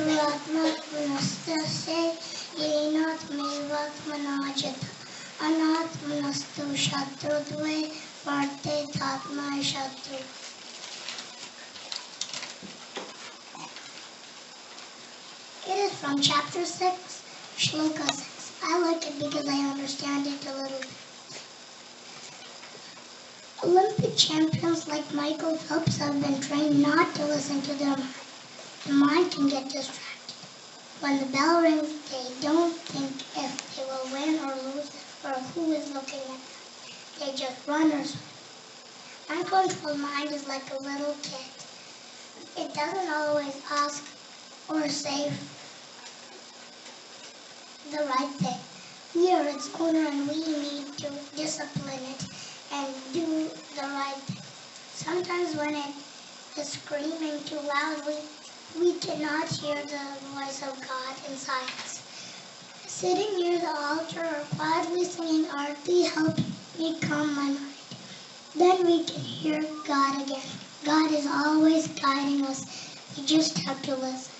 Bandhuatmatmanastasya yenatmevatmanajata anatmanastu shatrudve vartethatma shatru. It is from chapter 6, shloka 6. I like it because I understand it a little bit. Olympic champions like Michael Phelps have been trained not to listen to their mind. The mind can get distracted. When the bell rings, they don't think if they will win or lose or who is looking at them. They just run or swim. Uncontrolled mind is like a little kid. It doesn't always ask or say the right thing. We are its owner and we need to discipline it and do the right thing. Sometimes when it is screaming too loud, we cannot hear the voice of God inside us. Sitting near the altar or quietly singing Arti helps me calm my mind. Then we can hear God again. God is always guiding us. We just have to listen.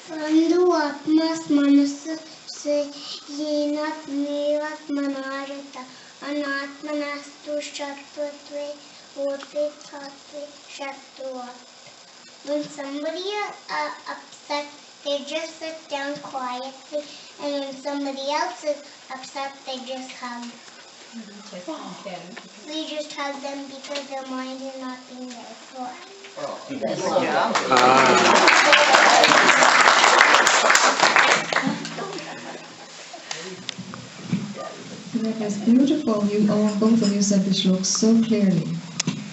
Bandhuatmas manasya yenatmevatmanajata anatmanastu shatrutve vartethatma shatru. When somebody is upset, they just sit down quietly, and when somebody else is upset, they just hug. We just hug them because their mind is not being there for us. That was beautiful. Both of you said the shloka so clearly.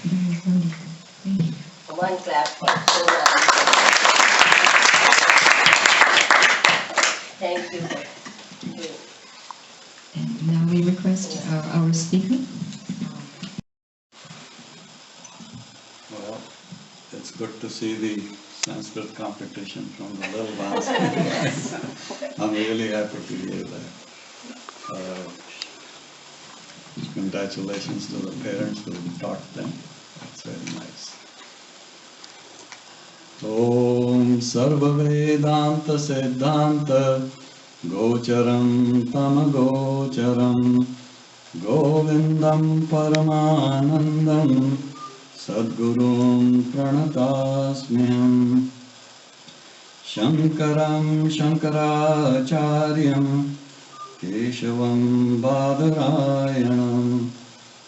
That was wonderful. Thank you. One clap. Thank you. And now we request our speaker. Well, it's good to see the Sanskrit competition from the little ones. I'm really happy to hear that. Congratulations to the parents who taught them. That's very nice. Om Sarva Vedanta Siddhanta Gocharam Tama Gocharam Govindam Paramanandam Sadgurum Pranatasmiham Shankaram Shankaracharyam Keshavam Badarayanam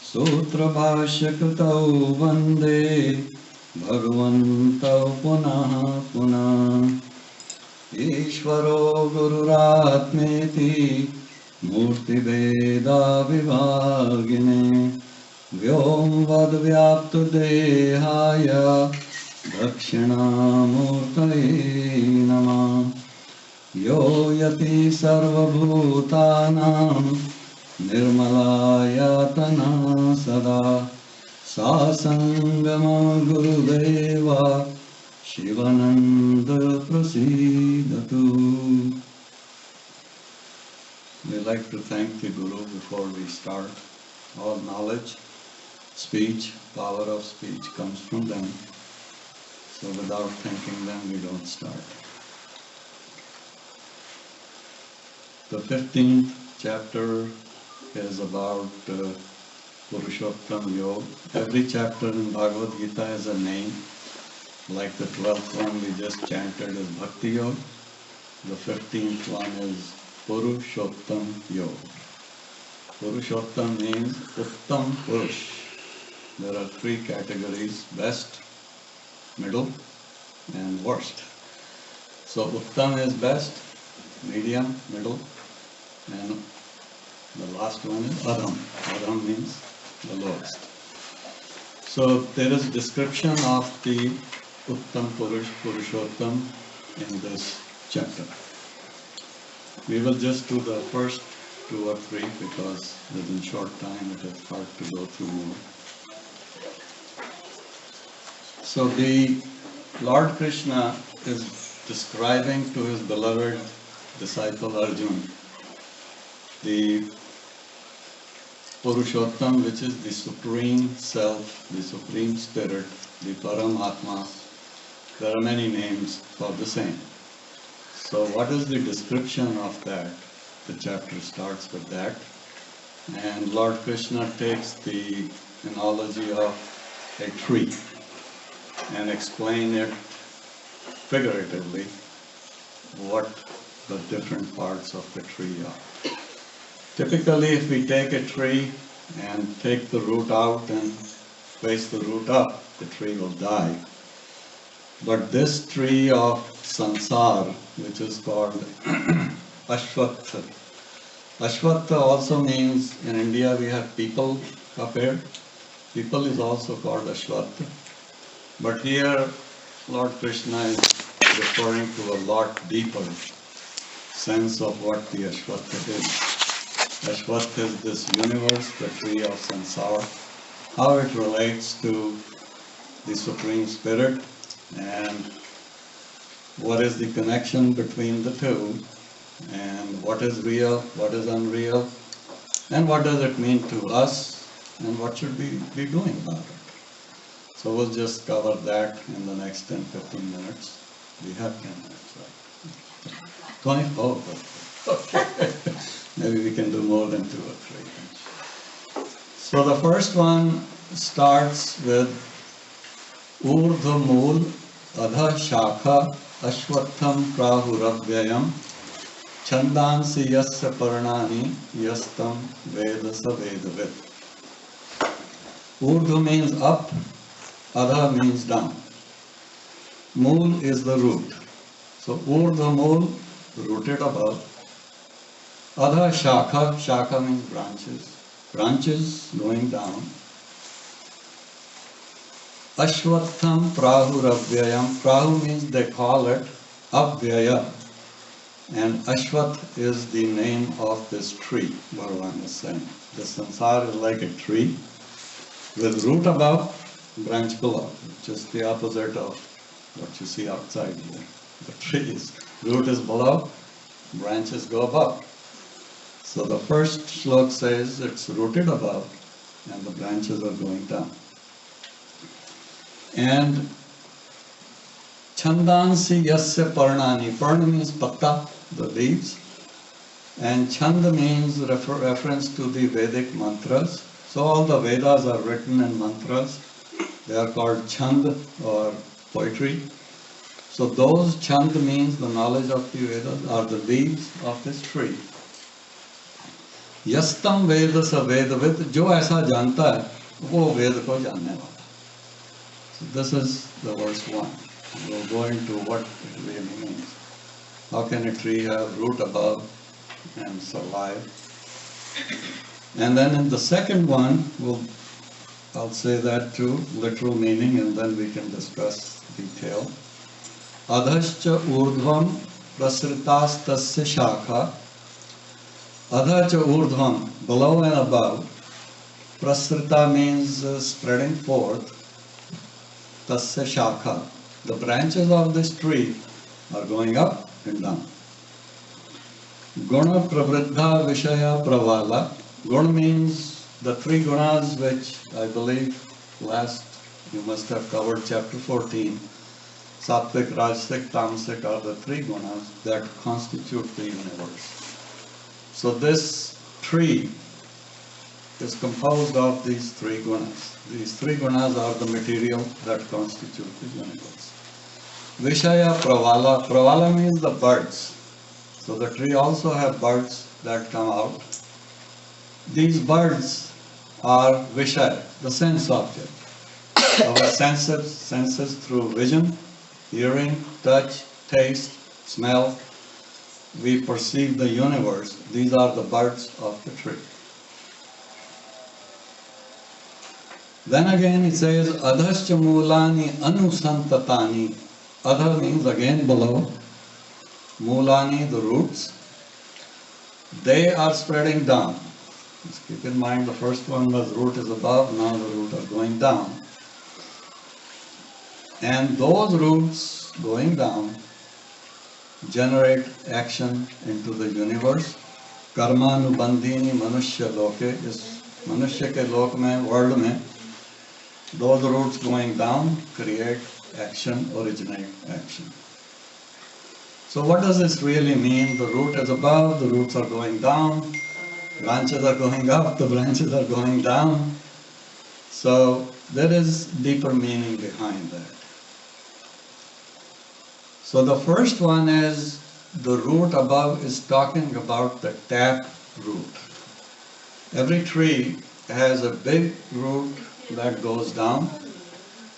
Sutra Bhashyakritau Vande Bhagavantau Punaha Punah Ishvaro Gururatmeti Murti Veda Vivagine Vyom Vadvyaptu Dehaya Dakshinamurtaye Namah Yo Yati Sarvabhutanam Nirmalayatana Sada Sasangama Gurudeva Shivananda Prasidatu. We like to thank the Guru before we start. All knowledge, speech, power of speech comes from them. So without thanking them, we don't start. The 15th chapter is about Purushottam Yoga. Every chapter in Bhagavad Gita has a name. Like the 12th one we just chanted is Bhakti Yoga. The 15th one is Purushottam Yoga. Purushottam means Uttam Purush. There are 3 categories: best, middle, and worst. So Uttam is best, medium, middle, and the last one is Adham. Adham means the lowest. So there is description of the Uttam Purush, Purushottam in this chapter. We will just do the first 2 or 3 because within short time it is hard to go through more. So the Lord Krishna is describing to his beloved disciple Arjuna the Purushottam, which is the Supreme Self, the Supreme Spirit, the Paramatma. There are many names for the same. So what is the description of that? The chapter starts with that. And Lord Krishna takes the analogy of a tree and explain it figuratively what the different parts of the tree are. Typically, if we take a tree and take the root out and place the root up, the tree will die. But this tree of sansar, which is called Ashwatha. Ashwatha also means, in India we have people up here. People is also called Ashwatha. But here Lord Krishna is referring to a lot deeper sense of what the Ashwatha is. Ashwatha is this universe, the tree of sansar, how it relates to the Supreme Spirit, and what is the connection between the two, and what is real, what is unreal, and what does it mean to us, and what should we be doing about it. So we'll just cover that in the next 10-15 minutes. We have 10 minutes, right? 20? Oh, okay. Maybe we can do more than 2 or 3. So the first one starts with Urdhva Mool Adha Shakha Ashwatham Prahuravyayam Chandansi Yasya Parnani Yastam Vedasa Vedavid. Urdhva means up, Adha means down. Mool is the root. So Urdhva Mool, rooted above. Adha Shakha, Shakha means branches. Branches going down. Ashwatham Prahuravyayam. Prahu means they call it Avyaya. And Ashwath is the name of this tree, Bhagavan is saying. The sansar is like a tree with root above, branch below, which is the opposite of what you see outside here. The trees, root is below, branches go above. So the first shlok says it's rooted above and the branches are going down. And Chandansi Yasya Parnani. Parna means patta, the leaves. And Chanda means reference to the Vedic mantras. So all the Vedas are written in mantras. They are called Chand or poetry. So those Chand means the knowledge of the Vedas are the leaves of this tree. Yastam Vedasa Vedavid. Jo aisa janta hai, wo Ved ko janne wala. So this is the verse 1. We'll go into what it really means. How can a tree have root above and survive? And then in the second one, I'll say that too, literal meaning, and then we can discuss detail. Adhascha urdhvam prasritastasya shakha. Adhacha urdhvam, below and above. Prasrita means spreading forth. Tasya shakha. The branches of this tree are going up and down. Guna pravriddha vishaya pravala. Guna means the 3 gunas which I believe you must have covered chapter 14. Sattvic, Rajasic, Tamasic are the 3 gunas that constitute the universe. So this tree is composed of these 3 gunas. These 3 gunas are the material that constitute the universe. Vishaya pravala. Pravala means the birds. So the tree also have birds that come out. These birds are Vishaya, the sense object. Our senses through vision, hearing, touch, taste, smell, we perceive the universe. These are the birds of the tree. Then again it says, Adhascha mulani anusantatani. Adha means again below. Mulani, the roots. They are spreading down. Just keep in mind the first one was root is above, now the root are going down. And those roots going down generate action into the universe. Karmanubandhini manushya loke is मनुष्य के लोक में, world में, those roots going down create action, originate action. So what does this really mean? The root is above, the roots are going down, branches are going up, the branches are going down. So there is deeper meaning behind that. So the first one is the root above is talking about the tap root. Every tree has a big root that goes down,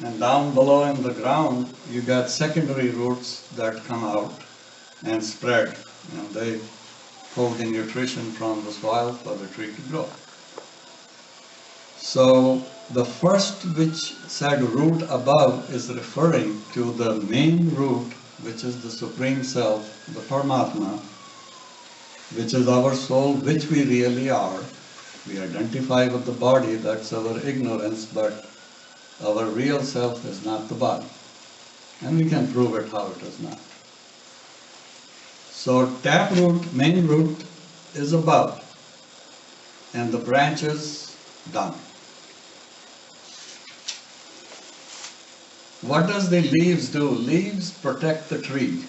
and down below in the ground you got secondary roots that come out and spread, and they hold the nutrition from the soil for the tree to grow. So the first which said root above is referring to the main root, which is the Supreme Self, the Paramatma, which is our soul, which we really are. We identify with the body, that's our ignorance, but our real self is not the body. And we can prove it how it is not. So tap root, main root, is above, and the branches down. What does the leaves do? Leaves protect the tree.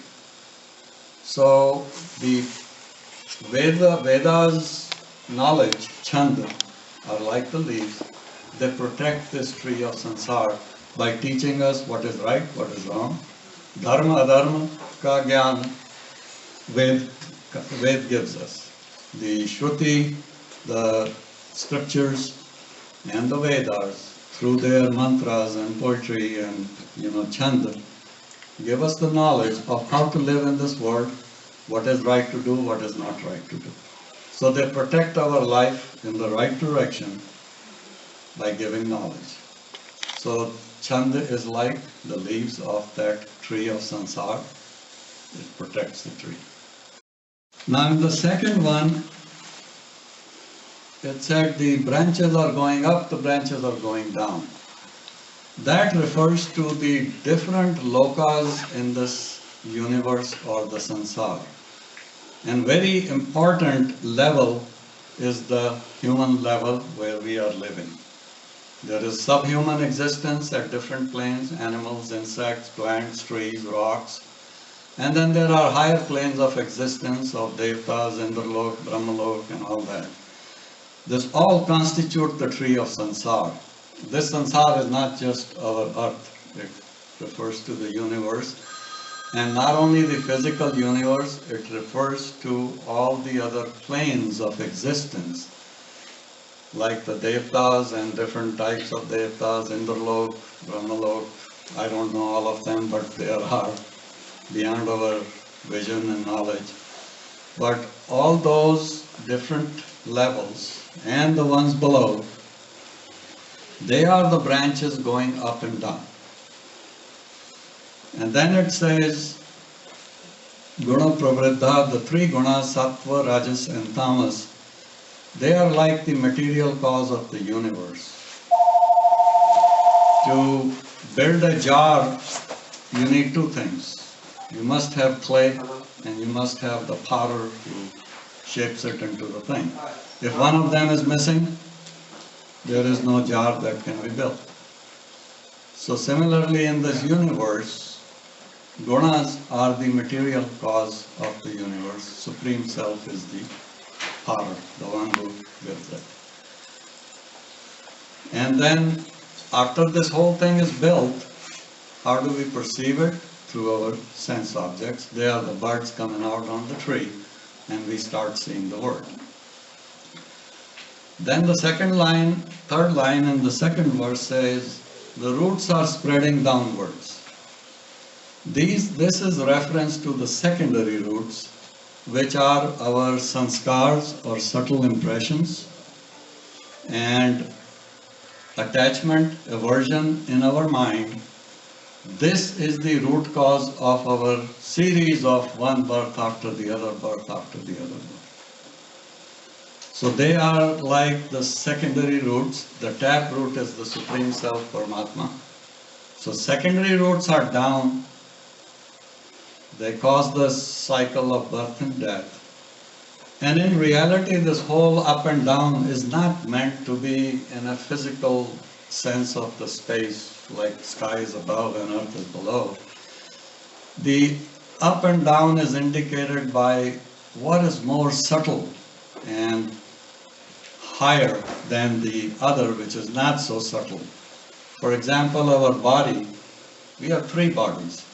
So the Veda's knowledge, Chanda, are like the leaves. They protect this tree of samsara by teaching us what is right, what is wrong. Dharma, adharma ka gyan Ved gives us. The Shruti, the scriptures, and the Vedas, through their mantras and poetry and chanda, give us the knowledge of how to live in this world, what is right to do, what is not right to do. So they protect our life in the right direction by giving knowledge. So chanda is like the leaves of that tree of samsara. It protects the tree. Now in the second one, it said the branches are going up, the branches are going down. That refers to the different lokas in this universe or the samsara. And very important level is the human level where we are living. There is subhuman existence at different planes, animals, insects, plants, trees, rocks. And then there are higher planes of existence of devtas, Indralok, Brahmalok, and all that. This all constitute the tree of samsara. This samsara is not just our earth. It refers to the universe. And not only the physical universe, it refers to all the other planes of existence, like the devtas and different types of devtas, Indralok, Brahmalok. I don't know all of them, but there are beyond our vision and knowledge. But all those different levels and the ones below, they are the branches going up and down. And then it says, Guna Pravriddha, the three gunas, Sattva, Rajas, and Tamas, they are like the material cause of the universe. To build a jar, you need two things. You must have clay and you must have the potter who shapes it into the thing. If one of them is missing, there is no jar that can be built. So similarly in this universe, gunas are the material cause of the universe. Supreme Self is the potter, the one who builds it. And then after this whole thing is built, how do we perceive it? Through our sense objects. They are the birds coming out on the tree, and we start seeing the world. Then the third line in the second verse says, the roots are spreading downwards. This is reference to the secondary roots, which are our sanskars or subtle impressions, and attachment, aversion in our mind. This is the root cause of our series of one birth after the other birth after the other birth. So they are like the secondary roots. The tap root is the Supreme Self, Paramatma. So secondary roots are down. They cause the cycle of birth and death. And in reality, this whole up and down is not meant to be in a physical sense of the space, like sky is above and earth is below. The up and down is indicated by what is more subtle and higher than the other, which is not so subtle. For example, our body, we have three bodies.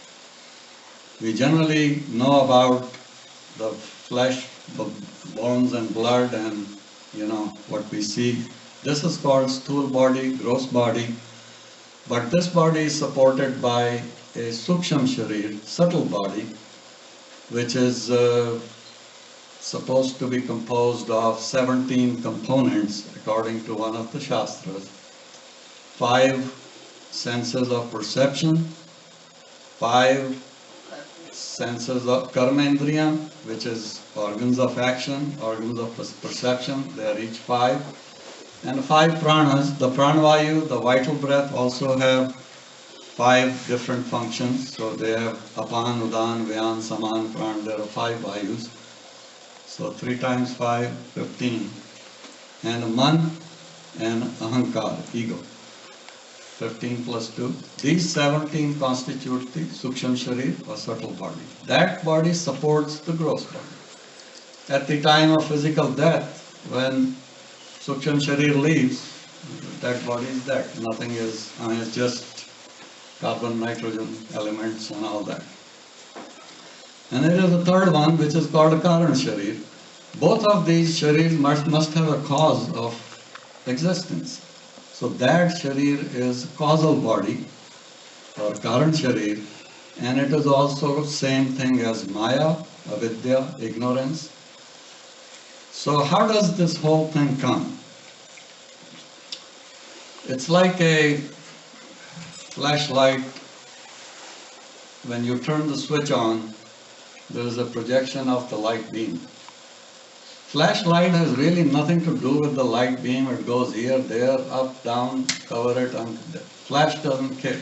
We generally know about the flesh, the bones and blood and what we see. This is called stool body, gross body. But this body is supported by a suksham sharir, subtle body, which is supposed to be composed of 17 components according to one of the Shastras. 5 senses of perception, 5 senses of karmendriya, which is organs of action, organs of perception, they are each 5. And 5 pranas, the pranavayu, the vital breath, also have 5 different functions. So they have apan, udan, vyan, saman, pran, there are 5 vayus. So 3 times 5, 15. And man and ahankar, ego. 15 plus 2. These 17 constitute the suksham sharir or subtle body. That body supports the gross body. At the time of physical death, when suksham sharir leaves, that body is dead. Nothing is, it's just carbon, nitrogen elements and all that. And there is a third one which is called a karan sharir. Both of these sharirs must have a cause of existence. So that sharir is causal body or karan sharir, and it is also same thing as maya, avidya, ignorance. So how does this whole thing come? It's like a flashlight. When you turn the switch on, there is a projection of the light beam. Flashlight has really nothing to do with the light beam. It goes here, there, up, down, cover it. The flash doesn't care.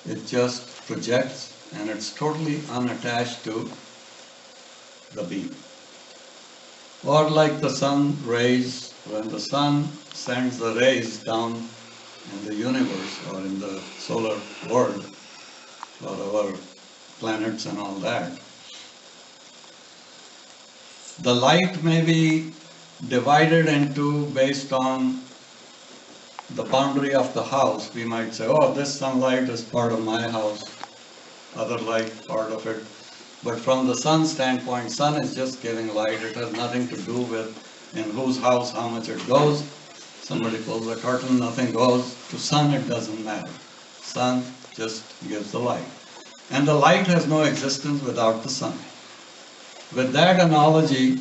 It just projects and it's totally unattached to the beam. Or like the sun rays, when the sun sends the rays down in the universe or in the solar world or our planets and all that, the light may be divided into based on the boundary of the house. We might say, oh, this sunlight is part of my house, other light part of it. But from the sun standpoint, sun is just giving light. It has nothing to do with in whose house how much it goes. Somebody pulls a curtain, nothing goes. To sun it doesn't matter. Sun just gives the light. And the light has no existence without the sun. With that analogy,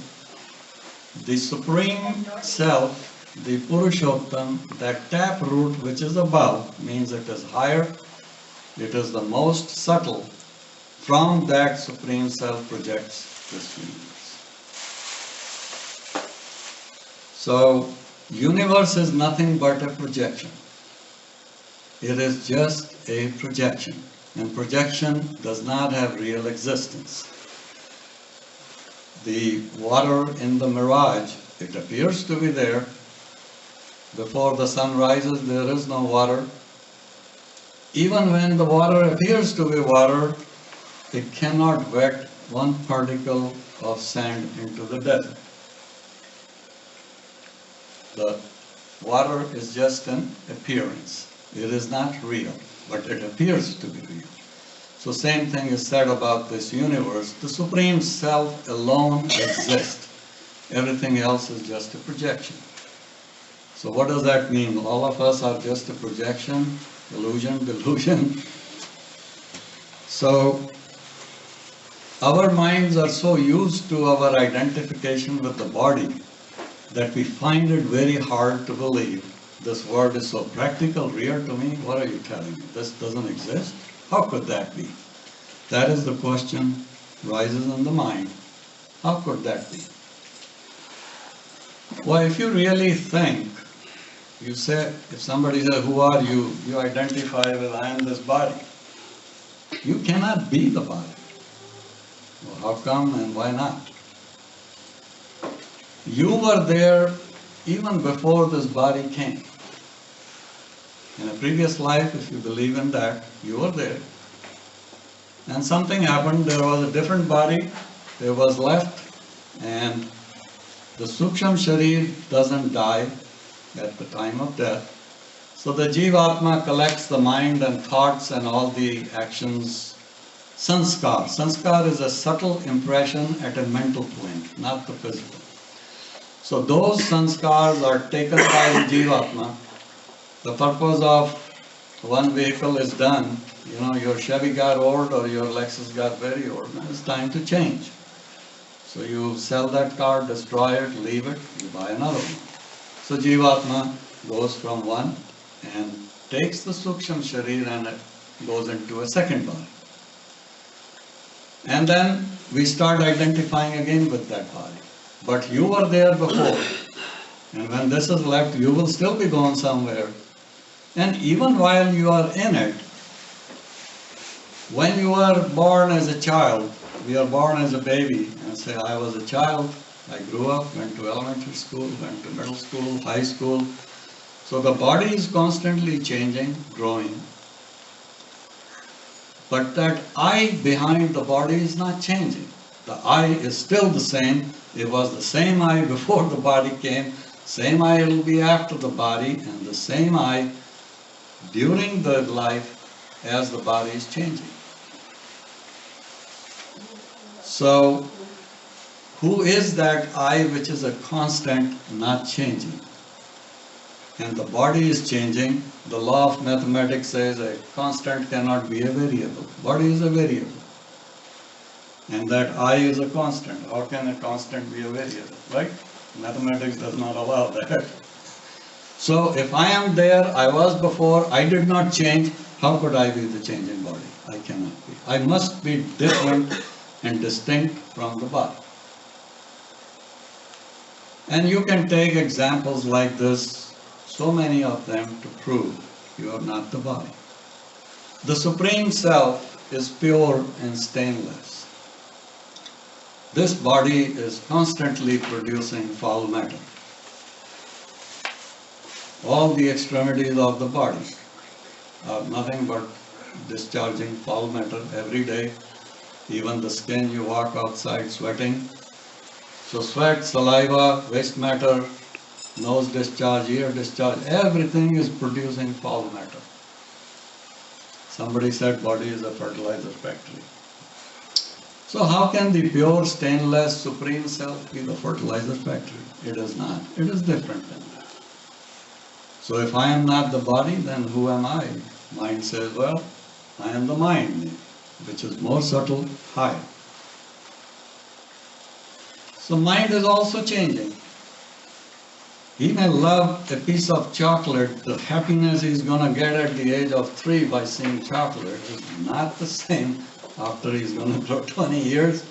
the Supreme Self, the Purushottam, that tap root which is above, means it is higher, it is the most subtle. From that Supreme Self projects this universe. So, universe is nothing but a projection. It is just a projection. And projection does not have real existence. The water in the mirage, it appears to be there. Before the sun rises, there is no water. Even when the water appears to be water, it cannot wet one particle of sand into the desert. The water is just an appearance. It is not real, but it appears to be real. So same thing is said about this universe. The Supreme Self alone exists. Everything else is just a projection. So what does that mean? All of us are just a projection, illusion, delusion. So our minds are so used to our identification with the body that we find it very hard to believe. This word is so practical, real to me. What are you telling me? This doesn't exist? How could that be? That is the question rises in the mind. How could that be? Well, if you really think, you say, if somebody says, who are you? You identify with, I am this body. You cannot be the body. Well, how come and why not? You were there even before this body came. In a previous life, if you believe in that, you were there. And something happened, there was a different body, there was left, and the Suksham Sharir doesn't die at the time of death. So the Jivatma collects the mind and thoughts and all the actions. Sanskar. Sanskar is a subtle impression at a mental plane, not the physical. So those sanskars are taken by the Jivatma. The purpose of one vehicle is done. You know, your Chevy got old or your Lexus got very old. Now it's time to change. So you sell that car, destroy it, leave it, you buy another one. So Jivatma goes from one and takes the Suksham Sharir and it goes into a second body. And then we start identifying again with that body. But you were there before. And when this is left, you will still be going somewhere. And even while you are in it, when you are born as a child, we are born as a baby and say, I was a child, I grew up, went to elementary school, went to middle school, high school. So the body is constantly changing, growing. But that I behind the body is not changing. The I is still the same. It was the same I before the body came, same I will be after the body, and the same I during the life as the body is changing. So, who is that I which is a constant, not changing? And the body is changing. The law of mathematics says a constant cannot be a variable. Body is a variable. And that I is a constant. How can a constant be a variable, right? Mathematics does not allow that. So if I am there, I was before, I did not change, how could I be the changing body? I cannot be. I must be different and distinct from the body. And you can take examples like this, so many of them, to prove you are not the body. The Supreme Self is pure and stainless. This body is constantly producing foul matter. All the extremities of the body are nothing but discharging foul matter every day. Even the skin, you walk outside sweating. So sweat, saliva, waste matter, nose discharge, ear discharge, everything is producing foul matter. Somebody said body is a fertilizer factory. So how can the pure, stainless, Supreme Self be the fertilizer factory? It is not. It is different than that. So if I am not the body, then who am I? Mind says, well, I am the mind, which is more subtle, higher. So mind is also changing. He may love a piece of chocolate. The happiness he's going to get at the age of 3 by seeing chocolate is not the same after he's going to grow 20 years,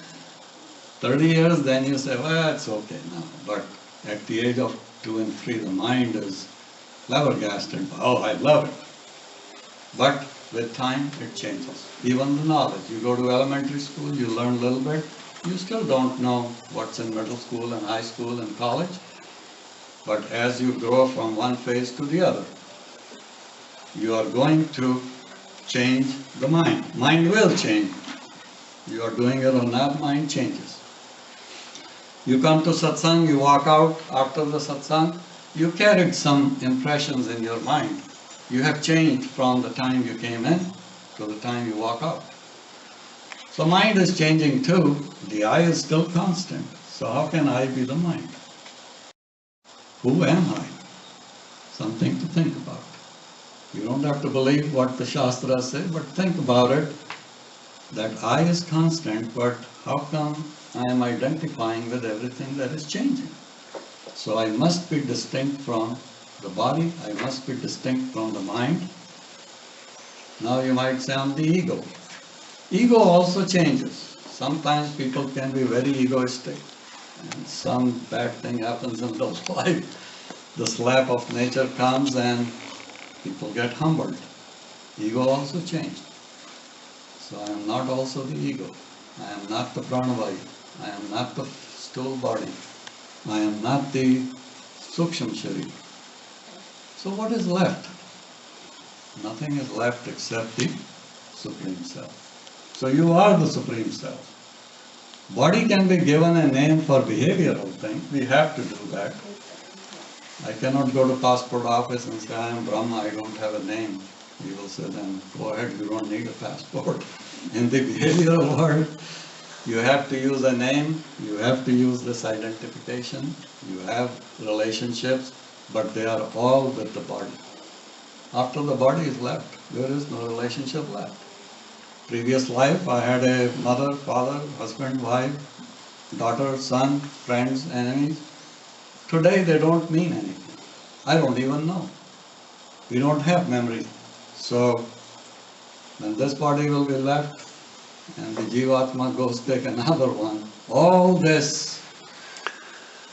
30 years, then you say, well, it's okay now. But at the age of 2 and 3, the mind is flabbergasted. Oh, I love it. But with time, it changes. Even the knowledge. You go to elementary school, you learn a little bit. You still don't know what's in middle school and high school and college. But as you grow from one phase to the other, you are going to change the mind. Mind will change. You are doing it or not, mind changes. You come to satsang, you walk out after the satsang, you carried some impressions in your mind. You have changed from the time you came in to the time you walk out. So mind is changing too. The I is still constant. So how can I be the mind? Who am I? Something to think about. You don't have to believe what the Shastras say, but think about it. That I is constant, but how come I am identifying with everything that is changing? So I must be distinct from the body, I must be distinct from the mind. Now you might say I'm the ego. Ego also changes. Sometimes people can be very egoistic and some bad thing happens in their life. The slap of nature comes and people get humbled. Ego also changed. So I am not also the ego. I am not the pranavayu. I am not the stool body. I am not the Suksham Sharir. So what is left? Nothing is left except the Supreme Self. So you are the Supreme Self. Body can be given a name for behavioral thing. We have to do that. I cannot go to passport office and say, I am Brahma, I don't have a name. We will say, then go ahead, you don't need a passport. In the behavioral world, you have to use a name, you have to use this identification, you have relationships, but they are all with the body. After the body is left, there is no relationship left. Previous life, I had a mother, father, husband, wife, daughter, son, friends, enemies. Today they don't mean anything. I don't even know. We don't have memory. So when this body will be left and the Jivatma goes take another one, all this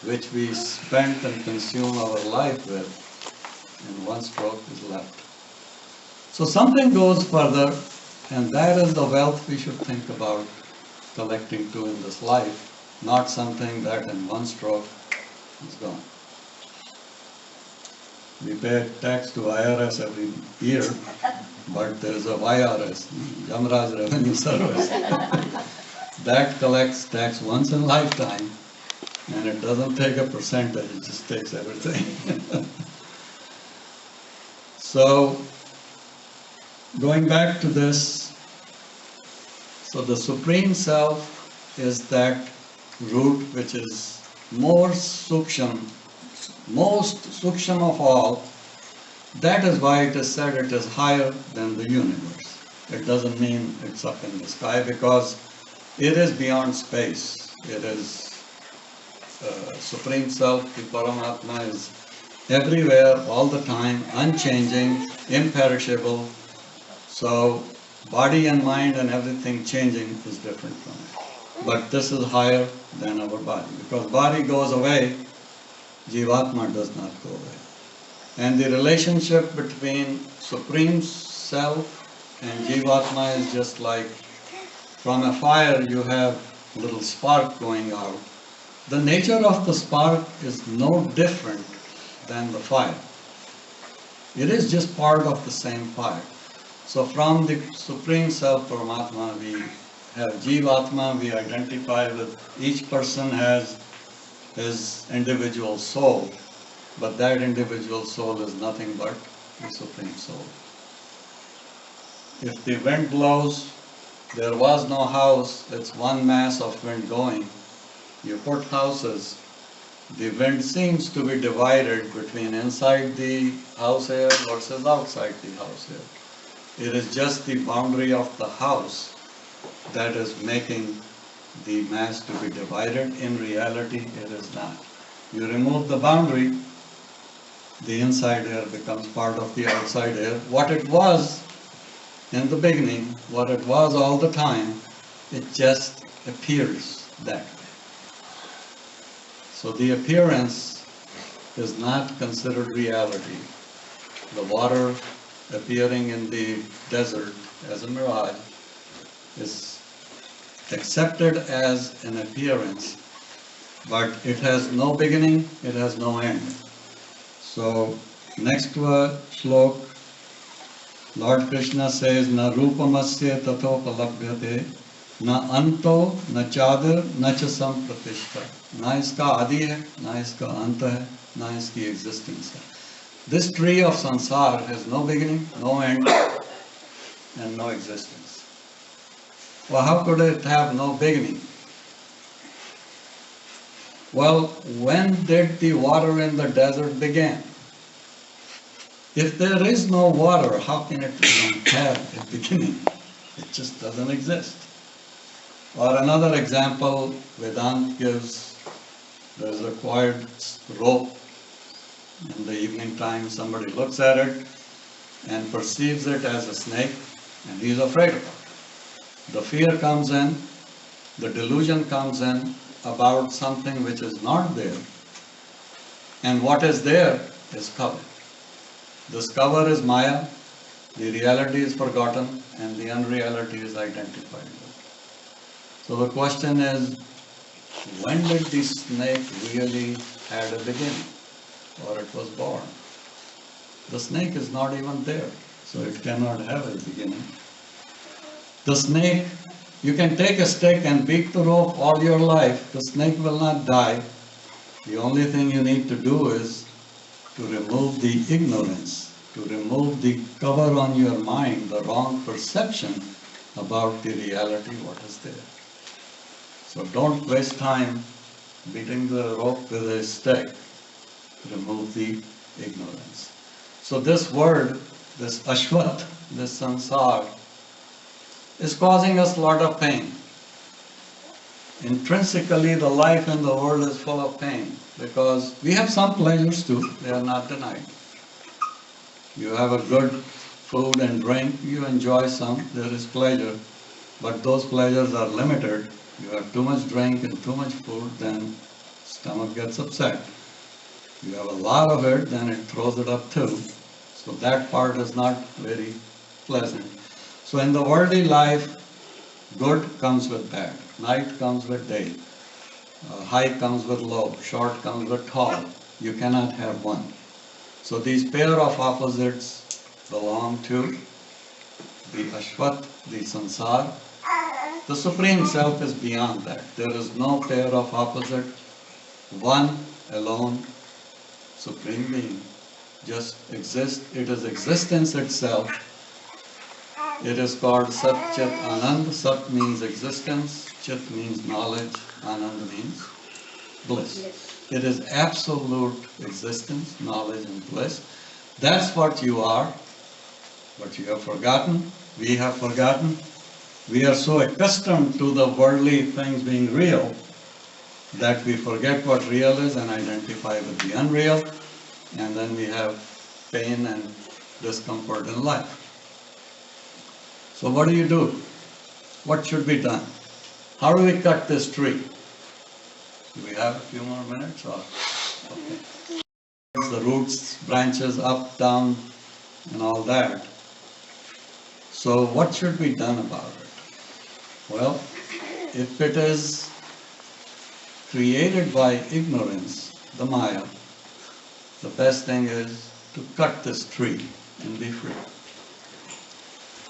which we spent and consume our life with in one stroke is left. So something goes further, and that is the wealth we should think about collecting to in this life, not something that in one stroke is gone. We pay tax to IRS every year, but there is a YRS, Yamraj Revenue Service. That collects tax once in a lifetime, and it doesn't take a percentage, it just takes everything. So, going back to this, so the Supreme Self is that root which is most suksham of all. That is why it is said it is higher than the universe. It doesn't mean it's up in the sky, because it is beyond space. It is Supreme Self, the Paramatma, is everywhere, all the time, unchanging, imperishable. So body and mind and everything changing is different from it. But this is higher than our body, because body goes away, Jivatma does not go away. And the relationship between Supreme Self and Jivatma is just like from a fire you have a little spark going out. The nature of the spark is no different than the fire. It is just part of the same fire. So from the Supreme Self Paramatma we have Jivatma, we identify with each person has his individual soul, but that individual soul is nothing but the Supreme Soul. If the wind blows, there was no house, it's one mass of wind going. You put houses, the wind seems to be divided between inside the house air versus outside the house air. It is just the boundary of the house that is making the mass to be divided. In reality, it is not. You remove the boundary, the inside air becomes part of the outside air. What it was in the beginning, what it was all the time, it just appears that way. So the appearance is not considered reality. The water appearing in the desert as a mirage is accepted as an appearance, but it has no beginning, it has no end. So next slok, Lord Krishna says, Na rupamasya tathopalabhyate, na anto, na chadar, na cha sampratishta. Na iska adi hai, na iska anta hai, na iski existence hai. This tree of sansar has no beginning, no end, and no existence. Well, how could it have no beginning? Well, when did the water in the desert begin? If there is no water, how can it even have a beginning? It just doesn't exist. Or another example, Vedanta gives, there's a quired rope. In the evening time, somebody looks at it and perceives it as a snake, and he's afraid of it. The fear comes in, the delusion comes in about something which is not there. And what is there is cover. This cover is Maya, the reality is forgotten, and the unreality is identified with. So the question is, when did the snake really had a beginning, or it was born? The snake is not even there, so it cannot have a beginning. The snake, you can take a stick and beat the rope all your life, the snake will not die. The only thing you need to do is to remove the ignorance, to remove the cover on your mind, the wrong perception about the reality, what is there. So don't waste time beating the rope with a stick. Remove the ignorance. So this word, this ashvat, this sansar, is causing us a lot of pain. Intrinsically, the life in the world is full of pain because we have some pleasures too, they are not denied. You have a good food and drink, you enjoy some, there is pleasure, but those pleasures are limited. You have too much drink and too much food, then stomach gets upset. You have a lot of it, then it throws it up too. So that part is not very pleasant. So in the worldly life, good comes with bad, night comes with day, high comes with low, short comes with tall. You cannot have one. So these pair of opposites belong to the ashvat, the sansar. The Supreme Self is beyond that. There is no pair of opposite. One alone, Supreme Being, just exists. It is existence itself. It is called Sat Chit Anand. Sat means existence, Chit means knowledge, Anand means bliss. It is absolute existence, knowledge and bliss. That's what you are, but you have forgotten, we have forgotten. We are so accustomed to the worldly things being real that we forget what real is and identify with the unreal, and then we have pain and discomfort in life. So what do? What should be done? How do we cut this tree? Do we have a few more minutes? Or? Okay. The roots, branches, up, down, and all that. So what should be done about it? Well, if it is created by ignorance, the Maya, the best thing is to cut this tree and be free.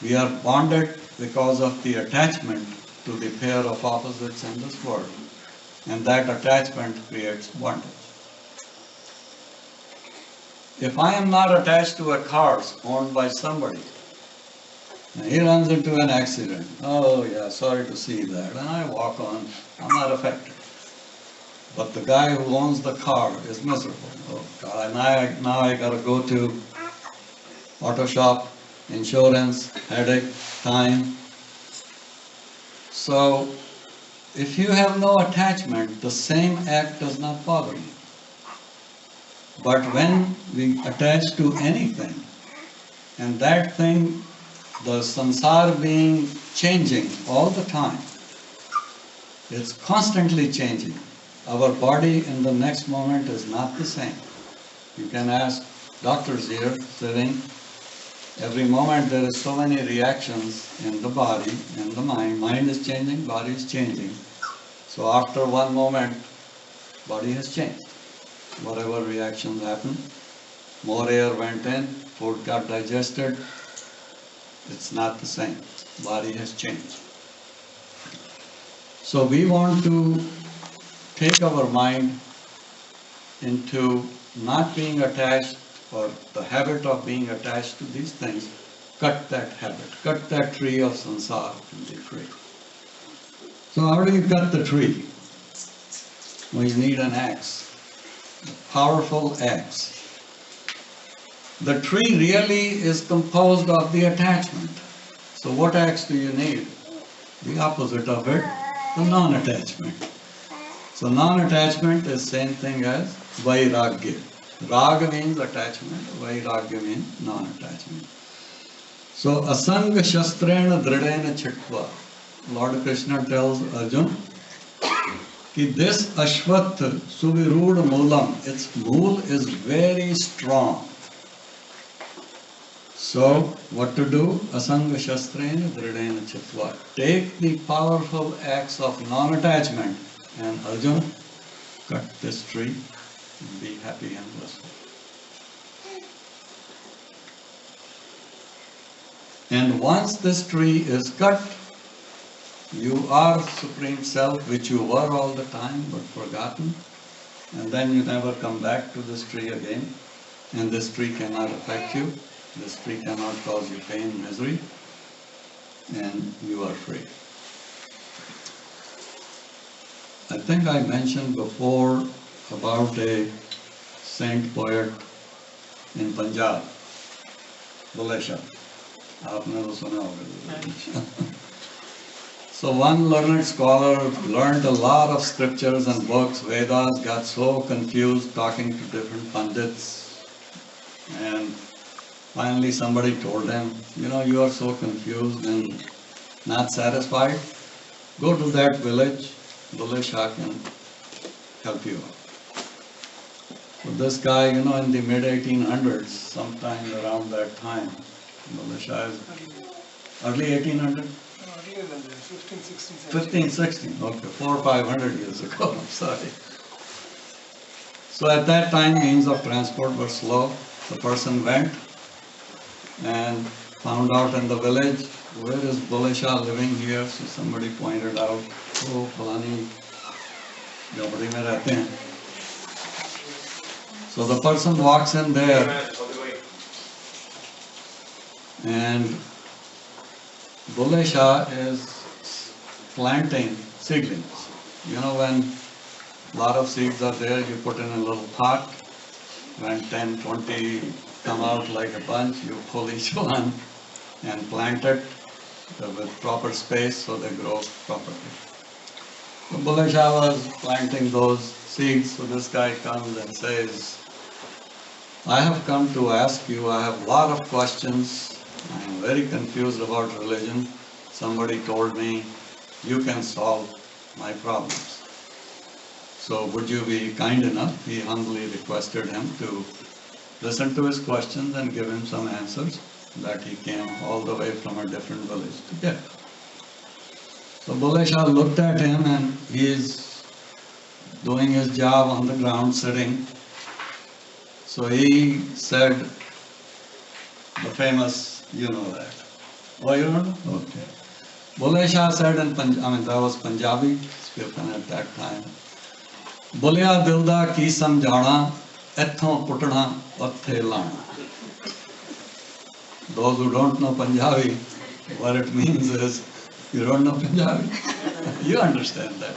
We are bonded because of the attachment to the pair of opposites in this world, and that attachment creates bondage. If I am not attached to a car owned by somebody, and he runs into an accident, oh yeah, sorry to see that, and I walk on, I'm not affected. But the guy who owns the car is miserable. Oh God, now I gotta go to auto shop, insurance, headache, time. So if you have no attachment, the same act does not bother you. But when we attach to anything, and that thing, the sansar being changing all the time, it's constantly changing. Our body in the next moment is not the same. You can ask doctors here sitting, every moment there is so many reactions in the body, in the mind. Mind is changing, body is changing. So after one moment, body has changed. Whatever reactions happen, more air went in, food got digested, it's not the same. Body has changed. So we want to take our mind into not being attached, or the habit of being attached to these things. Cut that habit, cut that tree of sansar and be free. So how do you cut the tree? Well, you need an axe, a powerful axe. The tree really is composed of the attachment. So what axe do you need? The opposite of it, the non-attachment. So non-attachment is same thing as vairagya. Raga means attachment, vairagya means non-attachment. So asanga shastrena dridena chitva. Lord Krishna tells Arjuna that this ashvat suvirud moolam, its mool is very strong. So what to do? Asanga shastrena dridena chitva. Take the powerful axe of non-attachment and Arjun, cut this tree and be happy and blissful. And once this tree is cut, you are Supreme Self, which you were all the time but forgotten, and then you never come back to this tree again, and this tree cannot affect you, this tree cannot cause you pain, misery, and you are free. I think I mentioned before about a saint poet in Punjab, Bulle Shah. आपने तो सुना होगा. So one learned scholar learned a lot of scriptures and books, Vedas, got so confused talking to different pandits, and finally somebody told him, you know, you are so confused and not satisfied, go to that village, Bulle Shah can help you out. So this guy, you know, in the mid-1800s, sometime around that time, Bulle Shah is early 1800? 15, 16, 15, 16, okay, 400 or 500 years ago, I'm sorry. So at that time, means of transport were slow. The person went and found out in the village, where is Bulle Shah living here? So somebody pointed out, oh, Falani, Jhabdi mein rehte hain. So the person walks in there, and Bulle Shah is planting seedlings. You know, when a lot of seeds are there, you put in a little pot. When 10, 20 come out like a bunch, you pull each one and plant it with proper space so they grow properly. So Bulle Shah was planting those seeds, so this guy comes and says, I have come to ask you, I have a lot of questions. I am very confused about religion. Somebody told me you can solve my problems. So would you be kind enough? He humbly requested him to listen to his questions and give him some answers that he came all the way from a different village to get. So Bulle Shah looked at him, and he is doing his job on the ground, sitting. So he said the famous, you know that. Oh, you don't know? Okay. Bulle Shah said in that was Punjabi spoken at that time. Buliya dilda ki samjhana, ethon putna, othe lana. Those who don't know Punjabi, what it means is, you don't know Punjabi? You understand that.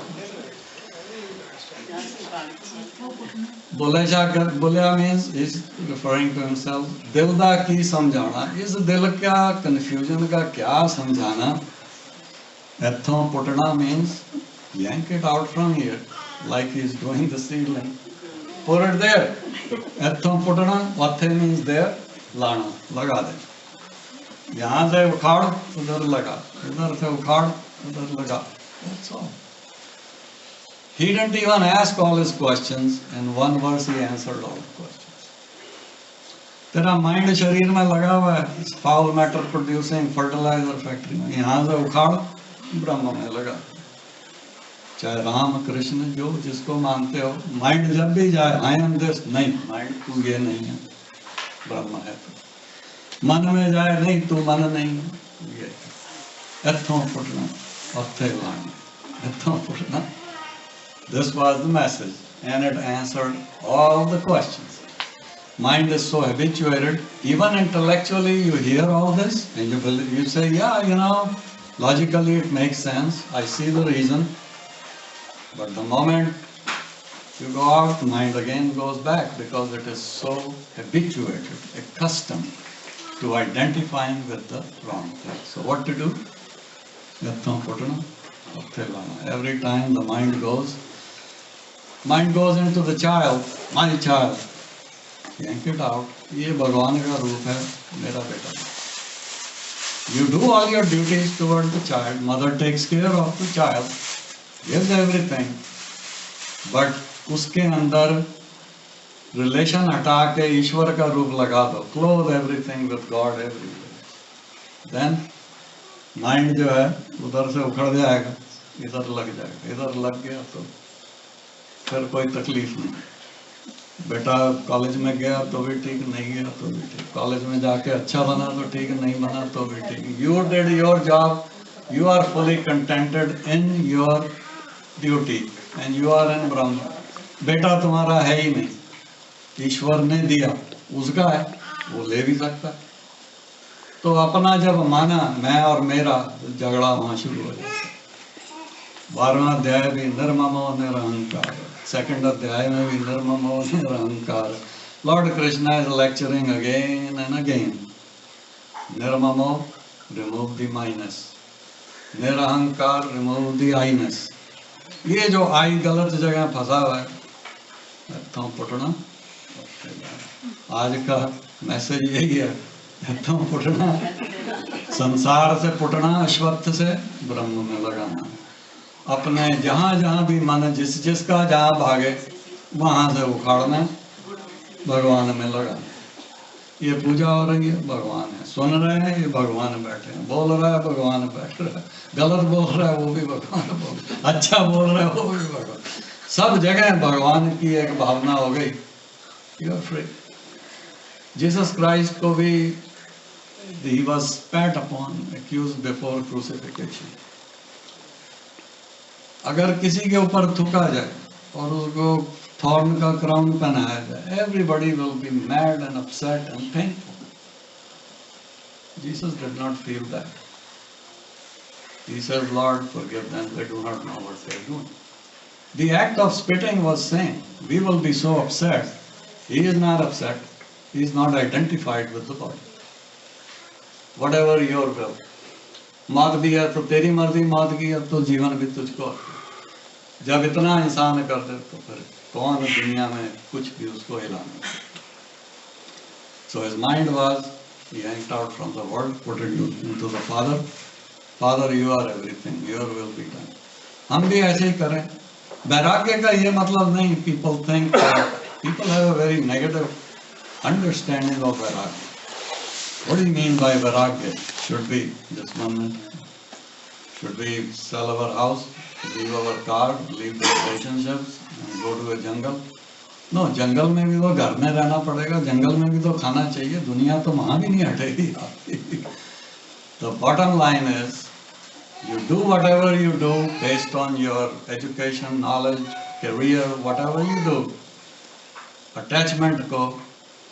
Buliya means, he's referring to himself, dilda ki samjhana. Is dil kya confusion ka kya samjhana? Ethon putna means, yank it out from here, like he's doing the seedling. Put it there. Ethon putna, vathe means there, lana, laga de. यहाँ से उखाड़ उधर लगा, उधर से उखाड़ उधर लगा. That's all. He didn't even ask all his questions. In one verse he answered all the questions. तेरा माइंड शरीर में लगा हुआ है, इस foul matter producing fertiliser factory में, यहाँ से उखाड़ ब्रह्म में लगा. चाहे राम कृष्ण जो जिसको मानते हो, माइंड जब भी जाए आई एम दिस, नहीं, माइंड तू ये नहीं है, ब्रह्म है तू. मन में जाए, नहीं तू मन नहीं, ये एथों पुटना othe lana, एथों पुटना. This was the message, and it answered all the questions. Mind is so habituated, even intellectually you hear all this and you say, yeah, you know, logically it makes sense, I see the reason. But the moment you go out, mind again goes back because it is so habituated, accustomed to identifying with the wrong thing. So what to do? Every time the mind goes into the child, my child, yank it out. ये भगवान का रूप है, मेरा बेटा. You do all your duties toward the child. Mother takes care of the child, gives everything. But उसके अंदर relation हटा के ईश्वर का रूप लगा दो. Clothe everything with God everywhere. Then mind जो है उधर से उखड़ जाएगा, इधर लग जाएगा. इधर लग गया तो फिर कोई तकलीफ नहीं। बेटा कॉलेज में गया तो भी ठीक, नहीं गया तो भी ठीक, कॉलेज में जाके अच्छा बना तो ठीक, नहीं बना तो भी ठीक। You did your job, you are fully contented in your duty and you are in Brahm. बेटा तुम्हारा है ही नहीं, ईश्वर ने दिया, उसका है, वो ले भी सकता है। तो अपना जब माना मैं और मेरा, झगड़ा वहां शुरू हो जाता। 12वां अध्याय भी निर्ममो निरहंकार, सेकंड अध्याय में भी निर्ममो निरहंकार। Lord Krishna is lecturing again and again. निर्ममो, रिमूव द माइनस, निरहंकार, रिमूव द आईनेस। ये जो आई गलत जगह फंसा हुआ है, तो पुटना। आज का मैसेज यही है, तो पुटना, संसार से पुटना, अश्वत्थ से ब्रह्म में लगाना। अपने जहां जहां भी मन जिसका जहां भागे वहां से उखाड़ना, भगवान में लगाना। ये पूजा हो रही है, भगवान है, सुन रहे हैं, ये भगवान बैठे हैं, बोल रहा है, भगवान बैठ रहा है, गलत बोल रहा है वो भी भगवान बोल, अच्छा बोल रहा है वो भी भगवान। सब जगह भगवान की एक भावना हो गई। You are free. Jesus Christ को भी he was spat upon, accused before crucifixion. अगर किसी के ऊपर थूका जाए और उसको थॉर्न का क्राउन पहनाया जाए, everybody will be mad and upset and painful. Jesus did not feel that. He says, Lord, forgive them, they do not know what they are doing. The act of spitting was same. We will be so upset. He is not upset. He is not identified with the body. Whatever your will. मौत भी है तो तेरी मर्जी, मौत की है तो जीवन भी तुझको। जब इतना इंसान कर दे तो फिर कौन दुनिया में कुछ भी उसको हिलाना। So his mind was, he yanked out from the world, put it into the Father. Father, you are everything, your will be done. हम भी ऐसे ही करें। वैराग्य का ये मतलब नहीं, people think that people have a very negative understanding of vairagya. What do you mean by vairagya? Should we, just one minute, should we sell our house, leave our car, leave the relationships and go to a jungle? No, जंगल में भी तो घर में रहना पड़ेगा, जंगल में भी तो खाना चाहिए, दुनिया तो वहां भी नहीं हटेगी। The bottom line is, you do whatever you do based on your education, knowledge, career, whatever you do. Attachment को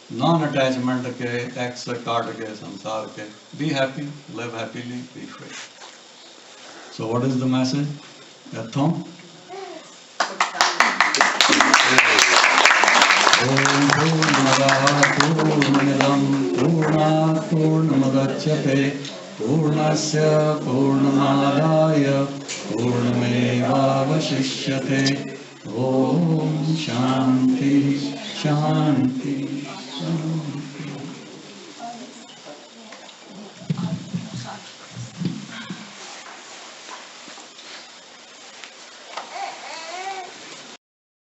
नॉन अटैचमेंट के, एक्स से काट के, संसार के, be happy, live happily, be free. So what is the message? यथों ओम पूर्णमदः पूर्णमिदं पूर्णात् पूर्णमुदच्यते पूर्णस्य पूर्णमादाय पूर्णमेवावशिष्यते। ओम शांति शांति